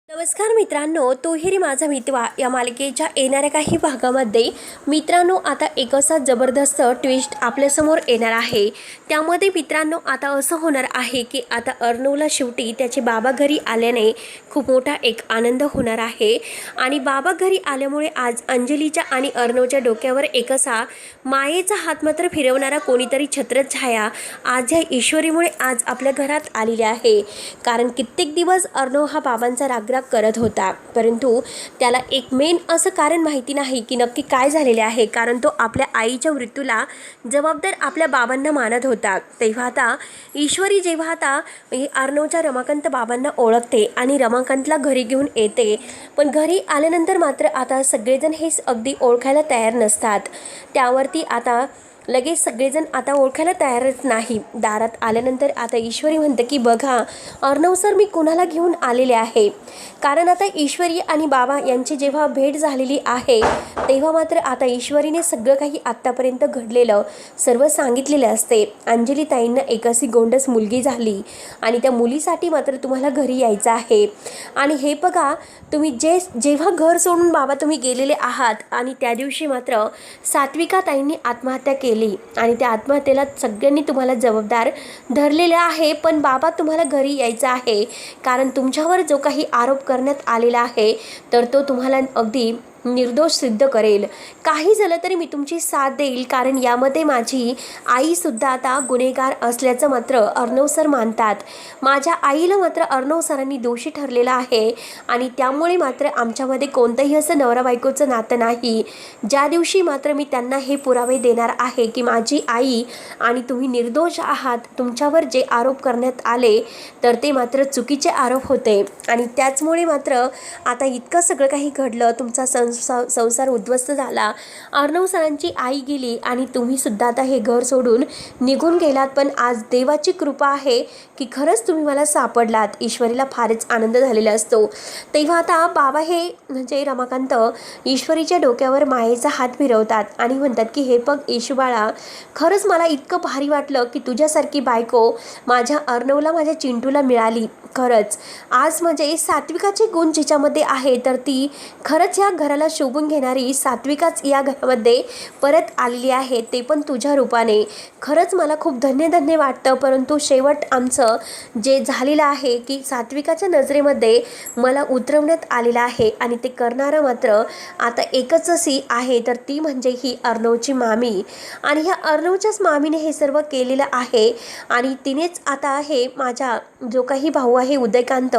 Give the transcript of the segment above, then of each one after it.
नमस्कार मित्रांनो, तोही माझा मितवा या मालिकेच्या येणाऱ्या काही भागामध्ये मित्रांनो आता एक असा जबरदस्त ट्विस्ट आपल्यासमोर येणार आहे। त्यामध्ये मित्रांनो आता असं होणार आहे की आता अर्णवला शेवटी त्याचे बाबा घरी आल्याने खूप मोठा एक आनंद होणार आहे आणि बाबा घरी आल्यामुळे आज अंजलीच्या आणि अर्णवच्या डोक्यावर एक असा मायेचा हात मात्र फिरवणारा कोणीतरी छत्रछाया आज या ईश्वरीमुळे आज आपल्या घरात आलेली आहे। कारण कित्येक दिवस अर्णव हा बाबांचा राग करत होता, परंतु त्याला एक मेन असं कारण माहिती नाही की नक्की काय झालेले आहे। कारण तो आपल्या आईच्या मृत्यूला जबाबदार आपल्या बाबांना मानत होता। तेव्हा आता ईश्वरी जेव्हा आता अर्णवच्या रमाकांत बाबांना ओळखते आणि रमाकांतला घरी घेऊन येते, पण घरी आल्यानंतर मात्र आता सगळेजण हे अगदी ओळखायला तयार नसतात। त्यावरती आता लगेच सगळेजण आता ओळखायला तयारच नाही। दारात आल्यानंतर आता ईश्वरी म्हणते की बघा अर्णव सर, मी कुणाला घेऊन आलेले आहे। कारण आता ईश्वरी आणि बाबा यांची जेव्हा भेट झालेली आहे तेव्हा मात्र आता ईश्वरीने सगळं काही आत्तापर्यंत घडलेलं सर्व सांगितलेलं असते। अंजली ताईंना एक अशी गोंडस मुलगी झाली आणि त्या मुलीसाठी मात्र तुम्हाला घरी यायचं आहे। आणि हे बघा, तुम्ही जेव्हा घर सोडून बाबा तुम्ही गेलेले आहात आणि त्या दिवशी मात्र सात्विका ताईंनी आत्महत्या केली आणि त्या आत्महत्येला सगळ्यांनी तुम्हाला जबाबदार धरलेले आहे। पण बाबा तुम्हाला घरी यायचं आहे कारण तुमच्यावर जो काही आरोप करण्यात आलेला आहे तर तो तुम्हाला अगदी निर्दोष सिद्ध करेल। काही झालं तरी मी तुमची साथ देईल, कारण यामध्ये माझी आईसुद्धा आता गुन्हेगार असल्याचं मात्र अर्णव सर मानतात। माझ्या आईला मात्र अर्णव सरांनी दोषी ठरलेला आहे आणि त्यामुळे मात्र आमच्यामध्ये कोणतंही असं नवरा बायकोचं नातं नाही। ज्या दिवशी मात्र मी त्यांना हे पुरावे देणार आहे की माझी आई आणि तुम्ही निर्दोष आहात, तुमच्यावर जे आरोप करण्यात आले तर ते मात्र चुकीचे आरोप होते आणि त्याचमुळे मात्र आता इतकं सगळं काही घडलं, तुमचा संसार उद्ध्वस्त झाला, अर्णव सरांची आई गेली आणि तुम्ही सुद्धा आता हे घर सोडून निघून गेलात। पण आज देवाची कृपा आहे की खरंच तुम्ही मला सापडलात। ईश्वरीला फारच आनंद झालेला असतो। तेव्हा आता बाबा हे म्हणजे रमाकांत ईश्वरीच्या डोक्यावर मायेचा हात फिरवतात आणि म्हणतात की हे बघ ईशूबाळा, खरंच मला इतकं भारी वाटलं की तुझ्यासारखी बायको माझ्या अर्णवला, माझ्या चिंटूला मिळाली। खरंच आज म्हणजे सात्विकाचे गुण जिच्यामध्ये आहे तर ती खरंच या घराला शोभून घेणारी सात्विकाच या घरामध्ये परत आलेली आहे, ते पण तुझ्या रूपाने। खरंच मला खूप धन्य वाटतं, परंतु शेवट आमचं जे झालेलं आहे की सात्विकाच्या नजरेमध्ये मला उतरवण्यात आलेलं आहे आणि ते करणारं मात्र आता एकच अशी आहे तर ती म्हणजे ही अर्णवची मामी। आणि ह्या अर्णवच्याच मामीने हे सर्व केलेलं आहे आणि तिनेच आता हे माझा जो काही भाऊ आहे उदयकांत,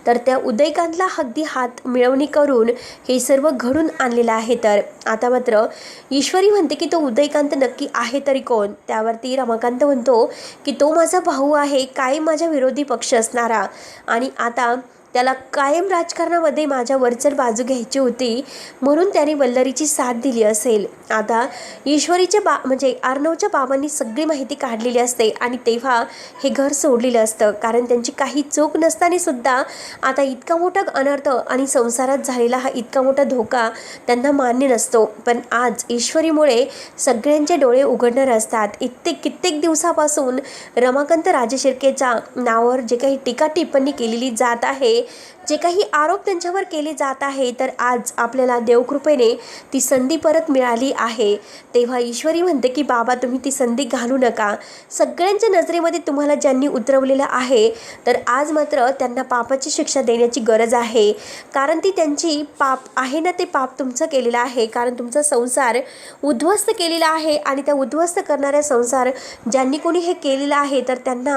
तर त्या उदयकांतला अगदी हात मिळवणी करून हे सर्व घडून आणलेलं आहे। तर आता मात्र ईश्वरी म्हणते की तो उदयकांत नक्की आहे तरी कोण? त्यावरती रमाकांत म्हणतो की तो माझा भाऊ आहे, कायम माझ्या विरोधी पक्ष असणारा, आणि आता त्याला कायम राजकारणामध्ये माझ्या वरचढ बाजू घ्यायची होती म्हणून त्याने वल्लरीची साथ दिली असेल। आता ईश्वरीच्या म्हणजे अर्णवच्या बाबांनी सगळी माहिती काढलेली असते आणि तेव्हा हे घर सोडलेलं असतं, कारण त्यांची काही चूक नसताना सुद्धा आता इतका मोठा अनर्थ आणि संसारात झालेला हा इतका मोठा धोका त्यांना मान्य नसतो। पण आज ईश्वरीमुळे सगळ्यांचे डोळे उघडणार असतात। कित्येक दिवसापासून रमाकांत राजशिर्केच्या नावावर जे काही टीका टिप्पणी केलेली जात आहे, जे काही आरोप त्यांच्यावर केले जात आहे, तर आज आपल्याला देवकृपेने ती संधी परत मिळाली आहे। तेव्हा ईश्वरी म्हणते की बाबा तुम्ही ती संधी घालू नका। सगळ्यांच्या नजरेमध्ये तुम्हाला ज्यांनी उतरवलेलं आहे तर आज मात्र त्यांना पापाची शिक्षा देण्याची गरज आहे, कारण ती त्यांची पाप आहे ना, ते पाप तुमचं केलेलं आहे। कारण तुमचा संसार उद्ध्वस्त केलेला आहे आणि त्या उद्ध्वस्त करणाऱ्या संसार ज्यांनी कोणी हे केलेलं आहे तर त्यांना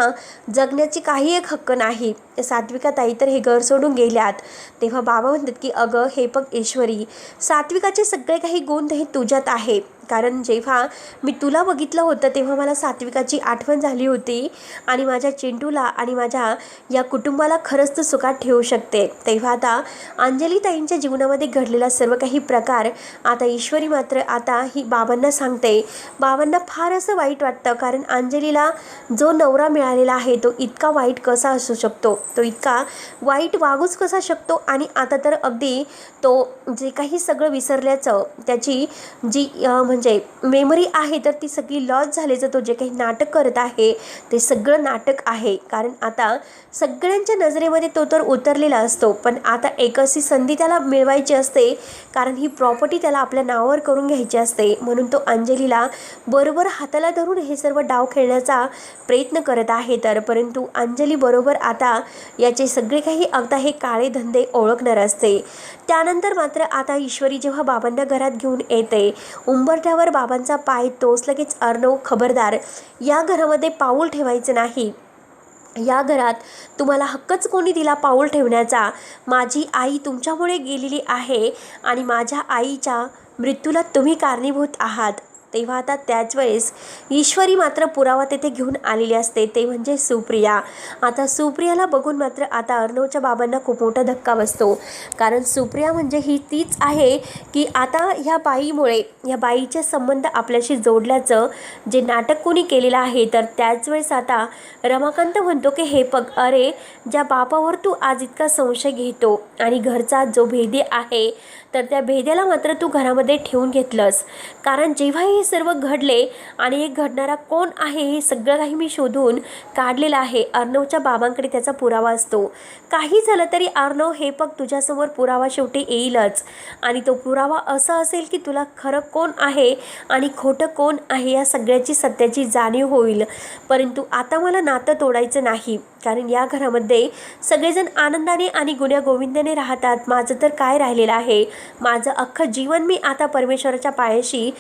जगण्याची काही एक हक्क नाही। सात्विका ताई तर हे घर सोडून गेल्यात। तेव्हा बाबा म्हणतात की अगं हे बघ ईश्वरी, सात्विकाचे सगळे काही गुण हे तुझ्यात आहे, कारण जेव्हा मी तुला बघितलं होतं तेव्हा मला सात्विकाची आठवण झाली होती आणि माझ्या चिंटूला आणि माझ्या या कुटुंबाला खरंच तू सुखात ठेवू शकते। तेव्हा आता अंजली ताईंच्या जीवनामध्ये घडलेला सर्व काही प्रकार आता ईश्वरी मात्र आता ही बाबांना सांगते। बाबांना फार असं वाईट वाटतं, कारण अंजलीला जो नवरा मिळालेला आहे तो इतका वाईट कसा असू शकतो, तो इतका वाईट वागूच कसा शकतो, आणि आता तर अगदी तो जे काही सगळं विसरल्याचं त्याची जी म्हणजे मेमरी आहे तर ती सगळी लॉस झाल्याचं तो जे काही नाटक करत आहे ते सगळं नाटक आहे. कारण आता सगळ्यांच्या नजरेमध्ये तो तर उतरलेला असतो, पण आता एक अशी संधी त्याला मिळवायची असते, कारण ही प्रॉपर्टी त्याला आपल्या नावावर करून घ्यायची असते. म्हणून तो अंजलीला बरोबर हाताला धरून हे सर्व डाव खेळण्याचा प्रयत्न करत आहे. तर परंतु अंजली बरोबर आता याचे सगळे काही आता हे काळे धंदे ओळखणार असते. त्यानंतर मात्र आता ईश्वरी जेव्हा बाबांना घरात घेऊन येते, उंबरठ्यावर बाबांचा पाय तोच लगेच अर्णव खबरदार, या घरामध्ये पाऊल ठेवायचं नाही. या घरात तुम्हाला हक्कच कोणी दिला पाऊल ठेवण्याचा. माझी आई तुमच्यामुळे गेलेली आहे आणि माझ्या आईच्या मृत्यूला तुम्ही कारणीभूत आहात. तेव्हा आता त्याच वेळेस ईश्वरी मात्र पुरावा तेथे घेऊन आलेली असते, ते म्हणजे सुप्रिया. आता सुप्रियाला बघून मात्र आता अर्णवच्या बाबांना खूप मोठा धक्का बसतो, कारण सुप्रिया म्हणजे ही तीच आहे की आता ह्या बाईमुळे, ह्या बाईचे संबंध आपल्याशी जोडल्याचं जे नाटक कोणी केलेलं आहे. तर त्याच वेळेस आता रमाकांत म्हणतो की हे बघ, अरे ज्या बापावर तू आज इतका संशय घेतो आणि घरचा जो भेदी आहे तर त्या भेद्याला मात्र तू घरामध्ये ठेवून घेतलंस. कारण जेव्हा हे सर्व घडले आणि हे घडणारा कोण आहे हे सगळं काही मी शोधून काढलेलं आहे. अर्णवच्या बाबांकडे त्याचा पुरावा असतो. काही झालं तरी अर्णव हे बघ तुझ्यासमोर पुरावा शेवटी येईलच, आणि तो पुरावा असा असेल की तुला खरं कोण आहे आणि खोटं कोण आहे या सगळ्याची सत्याची जाणीव होईल. परंतु आता मला नातं तोडायचं नाही, कारण या घरामध्ये सगळेजण आनंदाने आणि गुण्यागोविंदाने राहतात. माझं तर काय राहिलेलं आहे, माझं अख्खं जीवन मी आता परमेश्वराच्या पायाशी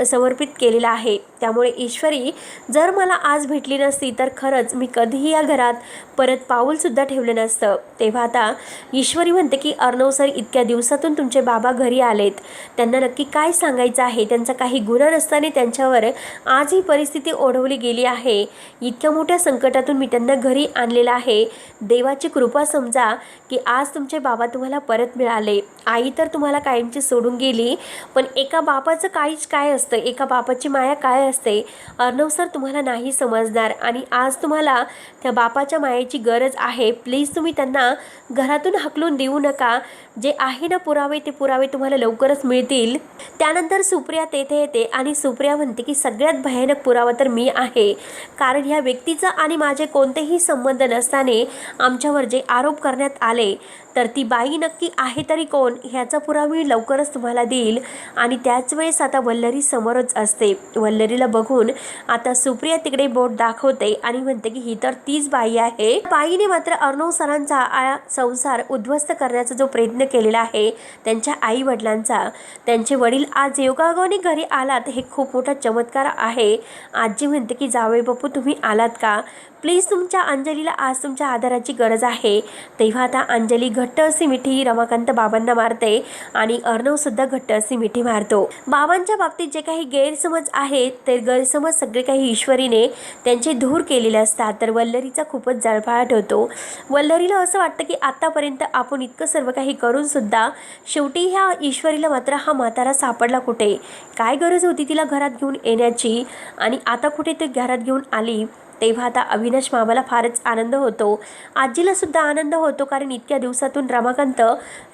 समर्पित केलेलं आहे. त्यामुळे ईश्वरी जर मला आज भेटली नसती तर खरंच मी कधीही या घरात परत पाऊलसुद्धा ठेवलं नसतं. तेव्हा आता ईश्वरी म्हणते की अर्णव सर, इतक्या दिवसातून तुमचे बाबा घरी आलेत, त्यांना नक्की काय सांगायचं आहे? त्यांचा काही गुन्हा नसताना त्यांच्यावर आज ही परिस्थिती ओढवली गेली आहे. इतक्या मोठ्या संकटातून मी त्यांना घरी आणलेलं आहे. देवाची कृपा समजा की आज तुमचे बाबा तुम्हाला परत मिळाले. आई तर तुम्हाला कायमची सोडून गेली, पण एका बापाचं काहीच काय असतं, एका बापाची माया काय असते अर्णव सर तुम्हाला नाही समजणार. आणि आज तुम्हाला त्या बापाच्या मायेची गरज आहे. प्लीज तुम्ही त्यांना घरातून हाकलून देऊ नका. जे आहे ना पुरावे, ते पुरावे तुम्हाला लवकरच मिळतील. त्यानंतर सुप्रिया तेथे येते आणि सुप्रिया म्हणते की सगळ्यात भयानक पुरावा तर मी आहे, कारण ह्या व्यक्तीचा आणि माझे कोणतेही संबंध नसताना आमच्यावर जे आरोप करण्यात आले तर ती बाई नक्की आहे तरी कोण ह्याचा पुरावा मी लवकरच तुम्हाला देईल. आणि त्याच वेळेस आता वल्लरी समोरच असते. वल्लरीला बघून आता सुप्रिया तिकडे बोट दाखवते आणि म्हणते की ही तर तीच बाई आहे. बाईने मात्र अर्णव सरांचा संसार उद्ध्वस्त करण्याचा जो प्रयत्न केलेला आहे त्यांच्या आई वडिलांचा, त्यांचे वडील आज योगायोगाने घरी आलात हे खूप मोठा चमत्कार आहे. आजी म्हणते की जावई बापू तुम्ही आलात का? प्लीज तुमच्या अंजलीला आज तुमच्या आधाराची गरज आहे. तेव्हा आता अंजली घट्ट अशी मिठी रमाकांत बाबांना मारते आणि अर्णवसुद्धा घट्ट अशी मिठी मारतो. बाबांच्या बाबतीत जे काही गैरसमज आहेत ते गैरसमज सगळे काही ईश्वरीने त्यांचे दूर केलेले असतात. तर वल्लरीचा खूपच जळफळाट होतो. वल्लरीला असं वाटतं की आतापर्यंत आपण इतकं सर्व काही करून सुद्धा शेवटी ह्या ईश्वरीला मात्र हा म्हातारा सापडला कुठे? काय गरज होती तिला घरात घेऊन येण्याची, आणि आता कुठे ते घरात घेऊन आली? तेव्हा आता अविनाश मामाला फारच आनंद होतो. आजीला सुद्धा आनंद होतो, कारण इतक्या दिवसातून रमाकांत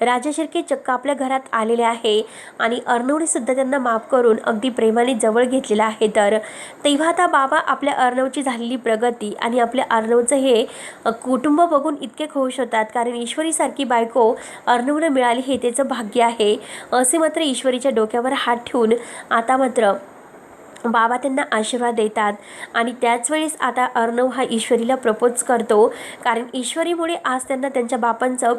राजा शिर्के चक्क आपल्या घरात आलेले आहे आणि अर्णवने सुद्धा त्यांना माफ करून अगदी प्रेमाने जवळ घेतलेलं आहे. तर तेव्हा आता बाबा आपल्या अर्णवची झालेली प्रगती आणि आपल्या अर्णवचं हे कुटुंब बघून इतके खुश होतात, कारण ईश्वरीसारखी बायको अर्णवला मिळाली हे त्याचं भाग्य आहे असे मात्र ईश्वरीच्या डोक्यावर हात ठेवून आता मात्र बाबा त्यांना आशीर्वाद देतात. आणि त्याच वेळेस आता अर्णव हा ईश्वरीला प्रपोज करतो, कारण ईश्वरीमुळे आज त्यांना त्यांच्या बापांचं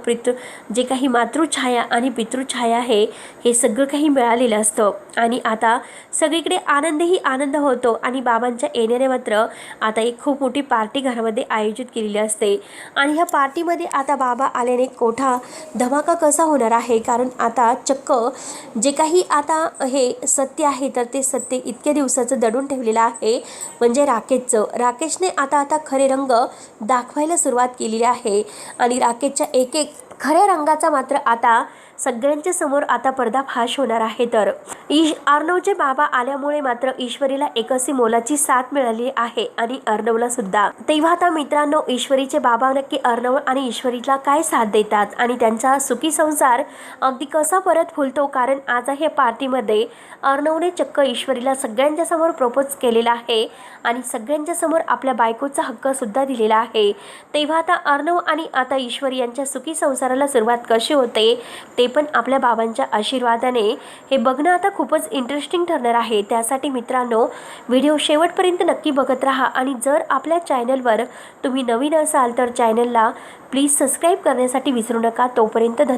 जे काही मातृछाया आणि पितृछाया आहे हे सगळं काही मिळालेलं असतं. आणि आता सगळीकडे आनंदही आनंद होतो. आणि बाबांच्या येण्याने मात्र आता एक खूप मोठी पार्टी घरामध्ये आयोजित केलेली असते. आणि ह्या पार्टीमध्ये आता बाबा आल्याने मोठा धमाका कसा होणार आहे, कारण आता चक्क जे काही आता हे सत्य आहे तर ते सत्य इतके दिवसाचं दडून ठेवलेलं आहे, म्हणजे राकेशने आता खरे रंग दाखवायला सुरुवात केलेली आहे. आणि राकेशच्या एक एक खऱ्या रंगाचा मात्र आता सगळ्यांच्या समोर आता पर्दाफाश होणार आहे। तर अर्णवचे बाबा आल्यामुळे मात्र ईश्वरीला एक अशी मोलाची साथ मिळाली आहे आणि अर्णवला सुद्धा। तेव्हा आता मित्रांनो, ईश्वरीचे बाबा नक्की अर्णव आणि ईश्वरीला काय साथ देतात आणि त्यांचा सुखी संसार अगदी कसा परत फुलतो, कारण आज या पार्टीमध्ये अर्णवने चक्क ईश्वरीला सगळ्यांच्या समोर प्रपोज केलेला आहे आणि सगळ्यांच्या समोर आपल्या बायकोचा हक्क सुद्धा दिलेला आहे। तेव्हा आता अर्णव आणि आता ईश्वरी यांच्या सुखी संसाराला सुरुवात कशी होते ते पण आपल्या बाबांच्या आशीर्वादाने हे बघणं आता खूपच इंटरेस्टिंग ठरणार आहे। त्यासाठी मित्रांनो, व्हिडिओ शेवटपर्यंत नक्की बघत राहा आणि जर आपल्या चॅनलवर तुम्ही नवीन असाल तर चॅनलला प्लीज सबस्क्राईब करण्यासाठी विसरू नका। तोपर्यंत धन्यवाद।